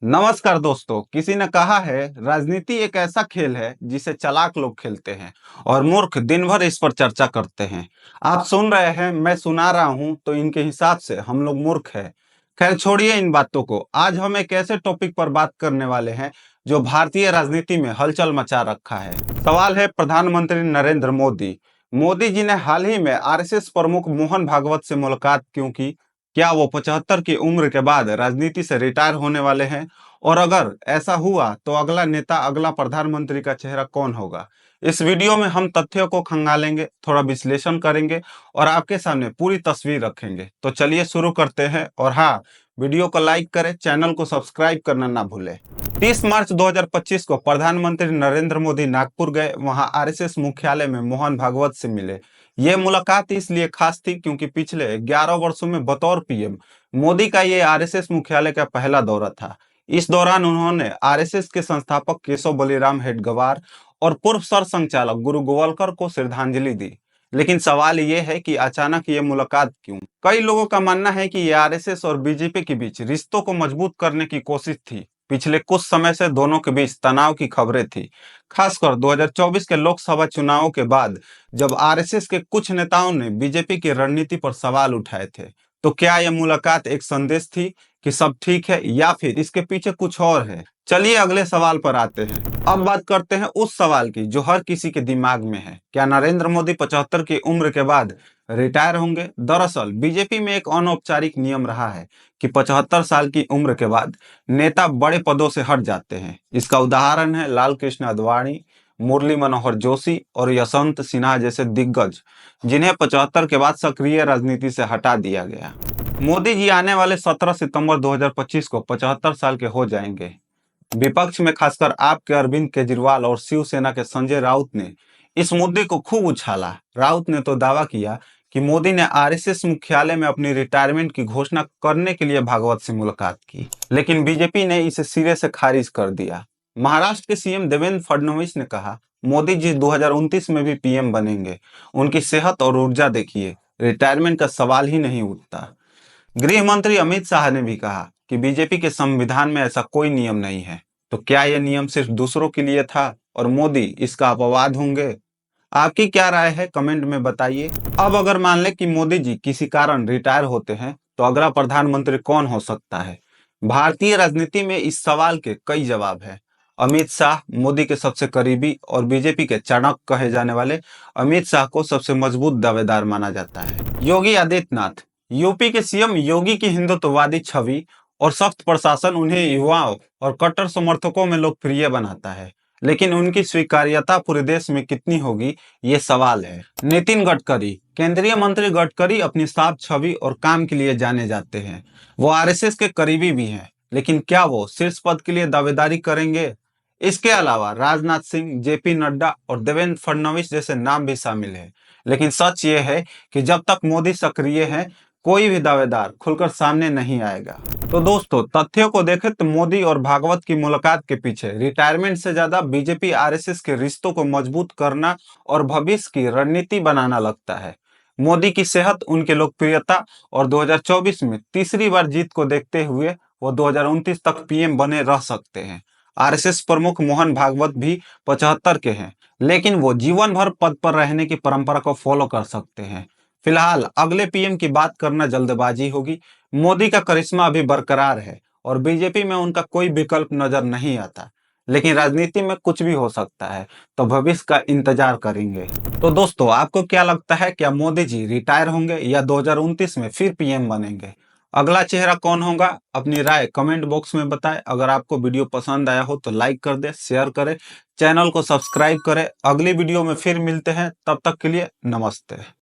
नमस्कार दोस्तों। किसी ने कहा है राजनीति एक ऐसा खेल है जिसे चालाक लोग खेलते हैं और मूर्ख दिन भर इस पर चर्चा करते हैं। आप सुन रहे हैं, मैं सुना रहा हूं, तो इनके हिसाब से हम लोग मूर्ख हैं। खैर छोड़िए इन बातों को। आज हम एक ऐसे टॉपिक पर बात करने वाले हैं जो भारतीय राजनीति में हलचल मचा रखा है। सवाल है प्रधानमंत्री नरेंद्र मोदी। मोदी जी ने हाल ही में आरएसएस प्रमुख मोहन भागवत से मुलाकात क्यों की? क्या वो 75 की उम्र के बाद राजनीति से रिटायर होने वाले हैं? और अगर ऐसा हुआ तो अगला नेता, अगला प्रधानमंत्री का चेहरा कौन होगा? इस वीडियो में हम तथ्यों को खंगालेंगे, थोड़ा विश्लेषण करेंगे और आपके सामने पूरी तस्वीर रखेंगे। तो चलिए शुरू करते हैं। और हाँ, वीडियो को लाइक करें, चैनल को सब्सक्राइब करना ना भूलें। 30 मार्च 2025 को प्रधानमंत्री नरेंद्र मोदी नागपुर गए। वहां आरएसएस मुख्यालय में मोहन भागवत से मिले। ये मुलाकात इसलिए खास थी क्योंकि पिछले 11 वर्षों में बतौर पीएम मोदी का ये आरएसएस मुख्यालय का पहला दौरा था। इस दौरान उन्होंने आरएसएस के संस्थापक केशव बलिराम हेडगेवार और पूर्व सरसंघचालक गुरु गोवलकर को श्रद्धांजलि दी। लेकिन सवाल ये है कि अचानक ये मुलाकात क्यों? कई लोगों का मानना है कि ये आरएसएस और बीजेपी के बीच रिश्तों को मजबूत करने की कोशिश थी। पिछले कुछ समय से दोनों के बीच तनाव की खबरें थी, खासकर 2024 के लोकसभा चुनावों के बाद, जब आरएसएस के कुछ नेताओं ने बीजेपी की रणनीति पर सवाल उठाए थे। तो क्या यह मुलाकात एक संदेश थी कि सब ठीक है, या फिर इसके पीछे कुछ और है? चलिए अगले सवाल पर आते हैं। अब बात करते हैं उस सवाल की जो हर किसी के दिमाग में है। क्या नरेंद्र मोदी 75 की उम्र के बाद रिटायर होंगे? दरअसल बीजेपी में एक अनौपचारिक नियम रहा है कि 75 साल की उम्र के बाद नेता बड़े पदों से हट जाते हैं। इसका उदाहरण है लाल कृष्ण आडवाणी, मुरली मनोहर जोशी और यशवंत सिन्हा जैसे दिग्गज, जिन्हें 75 के बाद सक्रिय राजनीति से हटा दिया गया। मोदी जी आने वाले 17 सितंबर 2025 को 75 साल के हो जाएंगे। विपक्ष में खासकर आपके अरविंद केजरीवाल और शिवसेना के संजय राउत ने इस मुद्दे को खूब उछाला। राउत ने तो दावा किया कि मोदी ने आरएसएस मुख्यालय में अपनी रिटायरमेंट की घोषणा करने के लिए भागवत से मुलाकात की, लेकिन बीजेपी ने इसे सिरे से खारिज कर दिया। महाराष्ट्र के सीएम देवेंद्र फडणवीस ने कहा, मोदी जी 2029 में भी पीएम बनेंगे। उनकी सेहत और ऊर्जा देखिए, रिटायरमेंट का सवाल ही नहीं उठता। गृह मंत्री अमित शाह ने भी कहा कि बीजेपी के संविधान में ऐसा कोई नियम नहीं है। तो क्या यह नियम सिर्फ दूसरों के लिए था और मोदी इसका अपवाद होंगे? आपकी क्या राय है, कमेंट में बताइए। अब अगर मान ले कि मोदी जी किसी कारण रिटायर होते हैं, तो अगला प्रधानमंत्री कौन हो सकता है? भारतीय राजनीति में इस सवाल के कई जवाब हैं। अमित शाह मोदी के सबसे करीबी और बीजेपी के चाणक्य कहे जाने वाले अमित शाह को सबसे मजबूत दावेदार माना जाता है। योगी आदित्यनाथ, यूपी के सीएम योगी की हिंदुत्ववादी छवि और सख्त प्रशासन उन्हें युवाओं और कट्टर समर्थकों में लोकप्रिय बनाता है, लेकिन उनकी स्वीकार्यता पूरे देश में कितनी होगी, ये सवाल है। नितिन गडकरी, केंद्रीय मंत्री गडकरी अपनी साफ छवि और काम के लिए जाने जाते हैं। वो आरएसएस के करीबी भी हैं, लेकिन क्या वो शीर्ष पद के लिए दावेदारी करेंगे? इसके अलावा राजनाथ सिंह, जेपी नड्डा और देवेंद्र फडणवीस जैसे नाम भी शामिल हैं। लेकिन सच ये है कि जब तक मोदी सक्रिय हैं, कोई भी दावेदार खुलकर सामने नहीं आएगा। तो दोस्तों, तथ्यों को देखें तो मोदी और भागवत की मुलाकात के पीछे रिटायरमेंट से ज्यादा बीजेपी आरएसएस के रिश्तों को मजबूत करना और भविष्य की रणनीति बनाना लगता है। मोदी की सेहत, उनकी लोकप्रियता और 2024 में तीसरी बार जीत को देखते हुए वो 2029 तक पीएम बने रह सकते हैं। आरएसएस प्रमुख मोहन भागवत भी 75 के हैं, लेकिन वो जीवन भर पद पर रहने की परंपरा को फॉलो कर सकते हैं। फिलहाल अगले पीएम की बात करना जल्दबाजी होगी। मोदी का करिश्मा अभी बरकरार है और बीजेपी में उनका कोई विकल्प नजर नहीं आता, लेकिन राजनीति में कुछ भी हो सकता है, तो भविष्य का इंतजार करेंगे। तो दोस्तों, आपको क्या लगता है, क्या मोदी जी रिटायर होंगे या 2029 में फिर पीएम बनेंगे? अगला चेहरा कौन होगा? अपनी राय कमेंट बॉक्स में बताएं। अगर आपको वीडियो पसंद आया हो तो लाइक कर दे, शेयर करें, चैनल को सब्सक्राइब करें। अगली वीडियो में फिर मिलते हैं, तब तक के लिए नमस्ते।